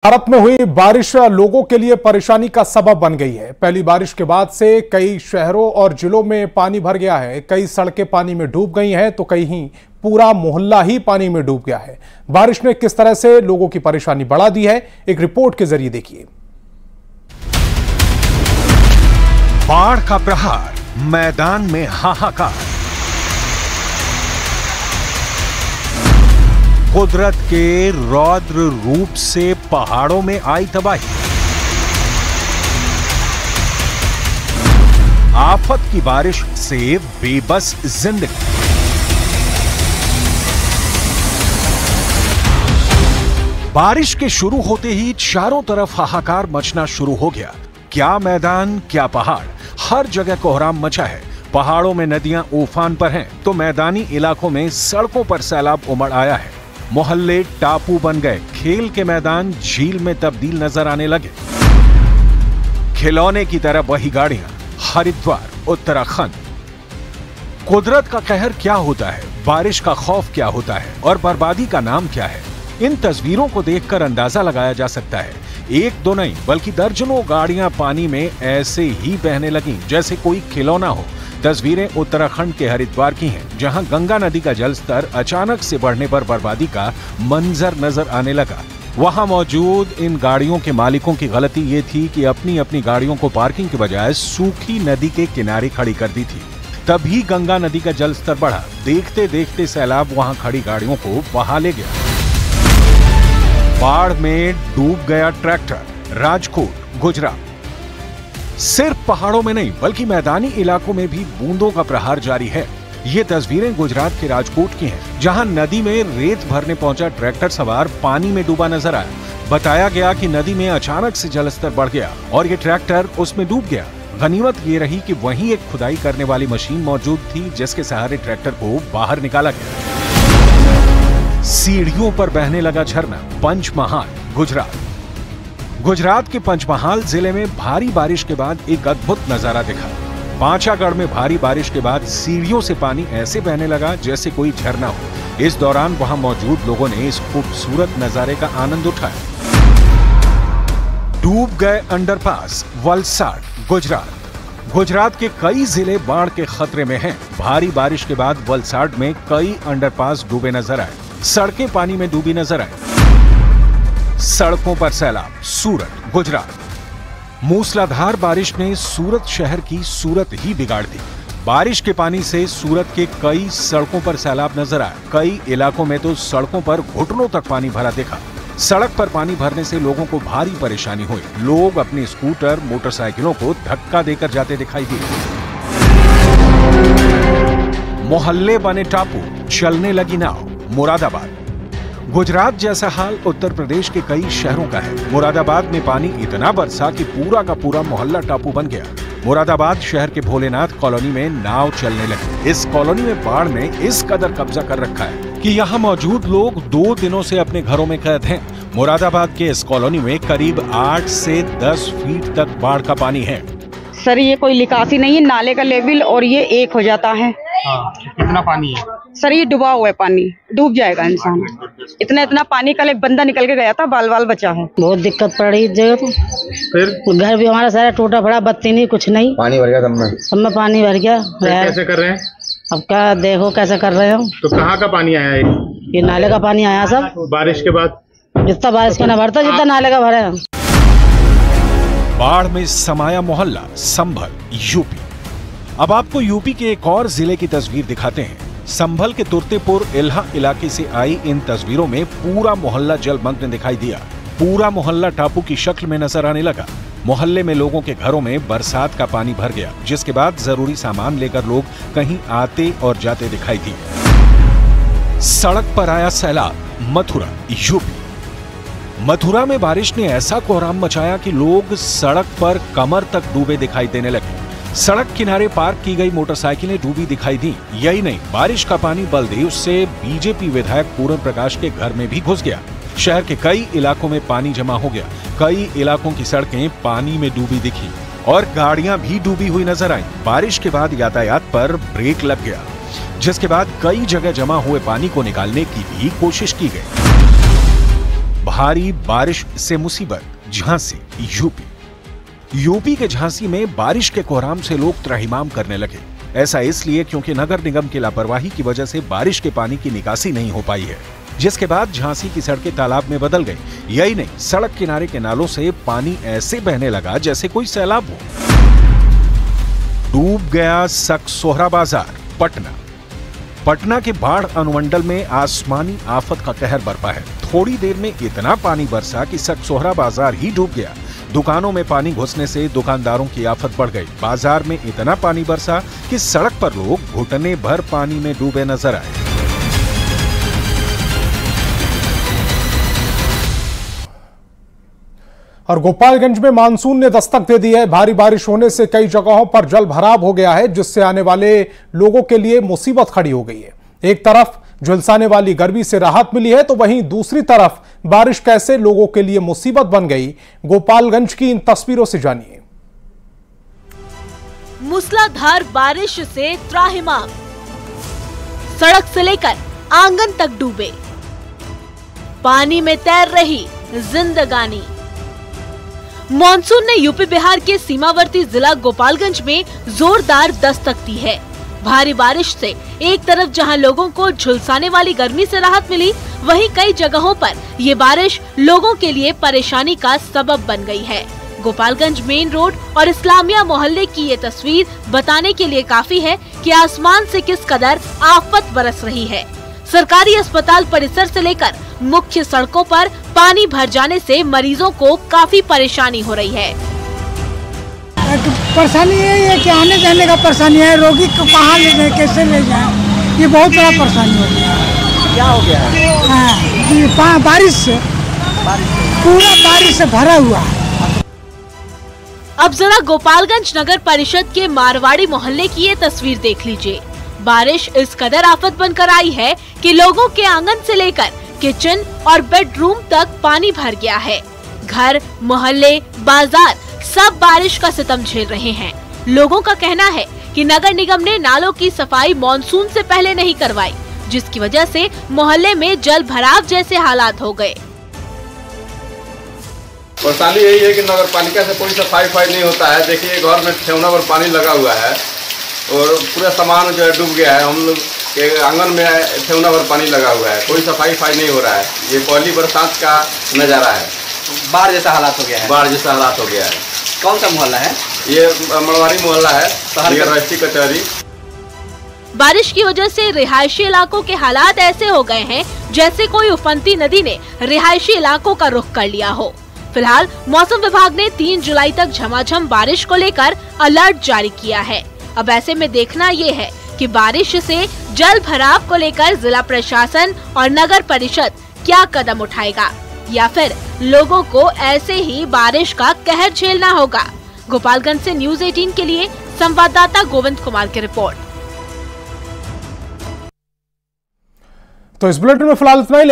भारत में हुई बारिश लोगों के लिए परेशानी का सबब बन गई है। पहली बारिश के बाद से कई शहरों और जिलों में पानी भर गया है। कई सड़कें पानी में डूब गई हैं तो कहीं पूरा मोहल्ला ही पानी में डूब गया है। बारिश ने किस तरह से लोगों की परेशानी बढ़ा दी है, एक रिपोर्ट के जरिए देखिए। बाढ़ का प्रहार, मैदान में हाहाकार। कुदरत के रौद्र रूप से पहाड़ों में आई तबाही। आफत की बारिश से बेबस जिंदगी। बारिश के शुरू होते ही चारों तरफ हाहाकार मचना शुरू हो गया। क्या मैदान, क्या पहाड़, हर जगह कोहराम मचा है। पहाड़ों में नदियां उफान पर हैं, तो मैदानी इलाकों में सड़कों पर सैलाब उमड़ आया है। मोहल्ले टापू बन गए, खेल के मैदान झील में तब्दील नजर आने लगे। खिलौने की तरह वही गाड़ियां, हरिद्वार, उत्तराखंड। कुदरत का कहर क्या होता है, बारिश का खौफ क्या होता है और बर्बादी का नाम क्या है, इन तस्वीरों को देखकर अंदाजा लगाया जा सकता है। एक दो नहीं बल्कि दर्जनों गाड़ियां पानी में ऐसे ही बहने लगीं जैसे कोई खिलौना हो। तस्वीरें उत्तराखंड के हरिद्वार की हैं, जहां गंगा नदी का जलस्तर अचानक से बढ़ने पर बर्बादी का मंजर नजर आने लगा। वहां मौजूद इन गाड़ियों के मालिकों की गलती ये थी कि अपनी अपनी गाड़ियों को पार्किंग के बजाय सूखी नदी के किनारे खड़ी कर दी थी। तभी गंगा नदी का जलस्तर बढ़ा। देखते देखते सैलाब वहां खड़ी गाड़ियों को बहा ले गया। बाढ़ में डूब गया ट्रैक्टर, राजकोट, गुजरात। सिर्फ पहाड़ों में नहीं बल्कि मैदानी इलाकों में भी बूंदों का प्रहार जारी है। ये तस्वीरें गुजरात के राजकोट की हैं, जहां नदी में रेत भरने पहुंचा ट्रैक्टर सवार पानी में डूबा नजर आया। बताया गया कि नदी में अचानक से जलस्तर बढ़ गया और ये ट्रैक्टर उसमें डूब गया। गनीमत ये रही कि वहीं एक खुदाई करने वाली मशीन मौजूद थी, जिसके सहारे ट्रैक्टर को बाहर निकाला गया। सीढ़ियों पर बहने लगा झरना, पंचमहाल, गुजरात। गुजरात के पंचमहाल जिले में भारी बारिश के बाद एक अद्भुत नजारा दिखा। पांचागढ़ में भारी बारिश के बाद सीढ़ियों से पानी ऐसे बहने लगा जैसे कोई झरना हो। इस दौरान वहां मौजूद लोगों ने इस खूबसूरत नजारे का आनंद उठाया। डूब गए अंडरपास, वलसाड, गुजरात। गुजरात के कई जिले बाढ़ के खतरे में हैं। भारी बारिश के बाद वलसाड में कई अंडरपास डूबे नजर आए, सड़कें पानी में डूबी नजर आई। सड़कों पर सैलाब, सूरत, गुजरात। मूसलाधार बारिश ने सूरत शहर की सूरत ही बिगाड़ दी। बारिश के पानी से सूरत के कई सड़कों पर सैलाब नजर आया। कई इलाकों में तो सड़कों पर घुटनों तक पानी भरा दिखा। सड़क पर पानी भरने से लोगों को भारी परेशानी हुई। लोग अपने स्कूटर, मोटरसाइकिलों को धक्का देकर जाते दिखाई दिए। मोहल्ले बने टापू, चलने लगी नाव, मुरादाबाद। गुजरात जैसा हाल उत्तर प्रदेश के कई शहरों का है। मुरादाबाद में पानी इतना बरसा कि पूरा का पूरा मोहल्ला टापू बन गया। मुरादाबाद शहर के भोलेनाथ कॉलोनी में नाव चलने लगी। इस कॉलोनी में बाढ़ ने इस कदर कब्जा कर रखा है कि यहाँ मौजूद लोग 2 दिनों से अपने घरों में कैद हैं। मुरादाबाद के इस कॉलोनी में करीब 8 से 10 फीट तक बाढ़ का पानी है। सर ये कोई निकासी नहीं है, नाले का लेवल और ये एक हो जाता है। कितना पानी है सर? ये डूबा हुआ है, पानी डूब जाएगा इंसान। इतना पानी, कल एक बंदा निकल के गया था, बाल बाल बचा है। बहुत दिक्कत पड़ रही है। फिर घर भी हमारा सारा टूटा पड़ा, बत्ती नहीं, कुछ नहीं, पानी भर गया सब में पानी भर गया। कैसे कर रहे हैं अब? क्या देखो कैसे कर रहे हो। तो कहाँ का पानी आया है? ये नाले का पानी आया सब। बारिश के बाद जितना बारिश का न भरता, जितना नाले का भरा। बाढ़ में समाया मोहल्ला, संभल, यूपी। अब आपको यूपी के एक और जिले की तस्वीर दिखाते हैं। संभल के तुर्तेपुर इल्हा इलाके से आई इन तस्वीरों में पूरा मोहल्ला जलमग्न दिखाई दिया। पूरा मोहल्ला टापू की शक्ल में नजर आने लगा। मोहल्ले में लोगों के घरों में बरसात का पानी भर गया, जिसके बाद जरूरी सामान लेकर लोग कहीं आते और जाते दिखाई दिए। सड़क पर आया सैलाब, मथुरा, यूपी। मथुरा में बारिश ने ऐसा कोहराम मचाया कि लोग सड़क पर कमर तक डूबे दिखाई देने लगे। सड़क किनारे पार्क की गई मोटरसाइकिलें डूबी दिखाई दी। यही नहीं, बारिश का पानी बलदेव से बीजेपी विधायक पूरन प्रकाश के घर में भी घुस गया। शहर के कई इलाकों में पानी जमा हो गया। कई इलाकों की सड़कें पानी में डूबी दिखी और गाड़ियां भी डूबी हुई नजर आईं। बारिश के बाद यातायात पर ब्रेक लग गया, जिसके बाद कई जगह जमा हुए पानी को निकालने की भी कोशिश की गई। भारी बारिश से मुसीबत, झांसी यूपी के झांसी में बारिश के कोहराम से लोग त्राहिमाम करने लगे। ऐसा इसलिए क्योंकि नगर निगम की लापरवाही की वजह से बारिश के पानी की निकासी नहीं हो पाई है, जिसके बाद झांसी की सड़कें तालाब में बदल गई। यही नहीं, सड़क किनारे के नालों से पानी ऐसे बहने लगा जैसे कोई सैलाब हो। डूब गया सकसोहरा बाजार। पटना के बाढ़ अनुमंडल में आसमानी आफत का कहर बरपा है। थोड़ी देर में इतना पानी बरसा कि सकसोहरा बाजार ही डूब गया। दुकानों में पानी घुसने से दुकानदारों की आफत बढ़ गई। बाजार में इतना पानी बरसा कि सड़क पर लोग घुटने भर पानी में डूबे नजर आए। और गोपालगंज में मानसून ने दस्तक दे दी है। भारी बारिश होने से कई जगहों पर जल भराव हो गया है, जिससे आने वाले लोगों के लिए मुसीबत खड़ी हो गई है। एक तरफ झुलसाने वाली गर्मी से राहत मिली है, तो वहीं दूसरी तरफ बारिश कैसे लोगों के लिए मुसीबत बन गई, गोपालगंज की इन तस्वीरों से जानिए। मूसलाधार बारिश से त्राहिमाम, सड़क से लेकर आंगन तक डूबे, पानी में तैर रही जिंदगानी। मॉनसून ने यूपी बिहार के सीमावर्ती जिला गोपालगंज में जोरदार दस्तक दी है। भारी बारिश से एक तरफ जहां लोगों को झुलसाने वाली गर्मी से राहत मिली, वहीं कई जगहों पर ये बारिश लोगों के लिए परेशानी का सबब बन गई है। गोपालगंज मेन रोड और इस्लामिया मोहल्ले की ये तस्वीर बताने के लिए काफी है कि आसमान से किस कदर आफत बरस रही है। सरकारी अस्पताल परिसर से लेकर मुख्य सड़कों पर पानी भर जाने से मरीजों को काफी परेशानी हो रही है। परेशानी यही है कि आने जाने का परेशानी है, रोगी को कहाँ ले जाए, कैसे ले जाए, ये बहुत बड़ा परेशानी हो गया है। क्या हो गया है? हाँ, बारिश से पूरा बारिश से भरा हुआ है। अब जरा गोपालगंज नगर परिषद के मारवाड़ी मोहल्ले की ये तस्वीर देख लीजिए। बारिश इस कदर आफत बनकर आई है कि लोगों के आंगन से लेकर किचन और बेडरूम तक पानी भर गया है। घर, मोहल्ले, बाजार सब बारिश का सितम झेल रहे हैं। लोगों का कहना है कि नगर निगम ने नालों की सफाई मॉनसून से पहले नहीं करवाई, जिसकी वजह से मोहल्ले में जल भराव जैसे हालात हो गए। परेशानी यही है कि नगर पालिका से कोई सफाई नहीं होता है। देखिए, घर में ठेवना पर पानी लगा हुआ है और पूरा सामान जो है डूब गया है। हम लोग के आंगन में ठेवना पर पानी लगा हुआ है, कोई सफाई नहीं हो रहा है। ये पहली बरसात का नज़ारा है। बाढ़ जैसा हालात हो गया है। बाढ़ जैसा हालात हो गया है। कौन सा मोहल्ला है? ये मारवाड़ी मोहल्ला है, राष्ट्रीय कचहरी। बारिश की वजह से रिहायशी इलाकों के हालात ऐसे हो गए हैं जैसे कोई उफनती नदी ने रिहायशी इलाकों का रुख कर लिया हो। फिलहाल मौसम विभाग ने 3 जुलाई तक झमाझम बारिश को लेकर अलर्ट जारी किया है। अब ऐसे में देखना ये है कि बारिश से जल भराव को लेकर जिला प्रशासन और नगर परिषद क्या कदम उठाएगा, या फिर लोगों को ऐसे ही बारिश का कहर झेलना होगा। गोपालगंज से न्यूज़ 18 के लिए संवाददाता गोविंद कुमार की रिपोर्ट। तो इस बुलेटिन में फिलहाल इतना ही।